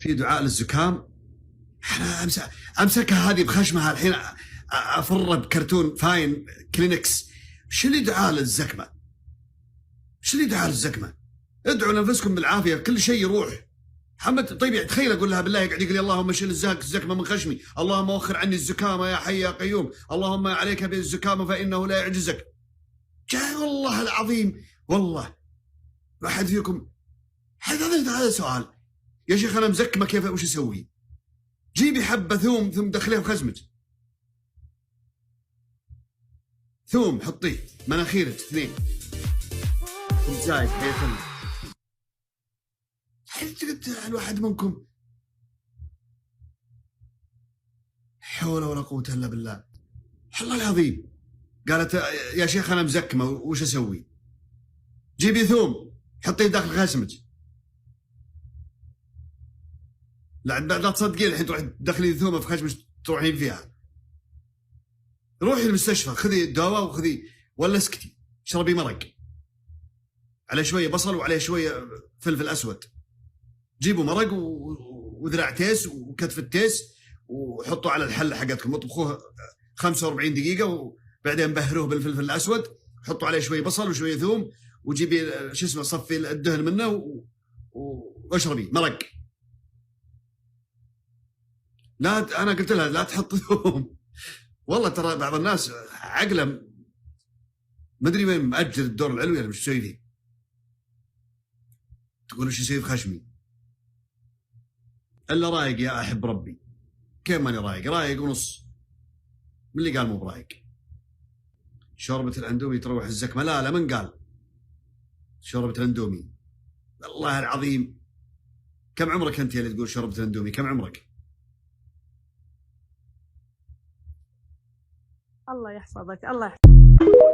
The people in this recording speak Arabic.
في دعاء للزكام. انا امسكها هذه بخشمها الحين، افر بكرتون فاين كلينكس. شو اللي دعاء للزكمه؟ شو اللي دعاء للزكمه؟ ادعوا لانفسكم بالعافيه، كل شيء يروح. محمد طيب يعني تخيل اقول لها بالله يقعد يقول لي اللهم شيل الزكمه من خشمي، اللهم وخر عني الزكامه يا حي يا قيوم، اللهم عليك بالزكامه فانه لا يعجزك. جاي والله العظيم، والله واحد فيكم هذا سؤال يا شيخ، انا مزكمه كيف وش اسوي؟ جيبي حبه ثوم دخليه بخزمك، ثوم حطيه مناخيرك 2 زايد حيثم. قلت الواحد منكم حول ولا قوه الا بالله. الله العظيم قالت يا شيخ انا مزكمه وش اسوي؟ جيبي ثوم حطيه داخل خشمك. لا تصدقين الحين تروح تدخلي ثومه في خشمك تروحين فيها. روحي المستشفى خذي دواء وخذي، ولا اسكتي اشربي مرق على شويه بصل وعليه شويه فلفل اسود. جيبوا مرق وذراع تيس وكتف التيس وحطوا على الحله حقتكم، اطبخوه 45 دقيقه وبعدين بهروه بالفلفل الاسود، حطوا عليه شويه بصل وشويه ثوم وجيبي شو اسمه صفي الدهن منه واشربي مرق. لا انا قلت لها لا تحط ثوم. والله ترى بعض الناس عقله ما ادري وين مأجل الدور العلوي ولا مش يسوي فيه. تقول ايش يسوي في خشمي؟ الا رايق يا احب ربي. كيف ماني رايق؟ رايق ونص. من اللي قال مو برايق؟ شوربة الاندومي تروح الزكمة؟ لا من قال شوربة الاندومي؟ والله العظيم. كم عمرك انت اللي تقول شوربة الاندومي؟ كم عمرك؟ الله يحفظك، الله يحفظك.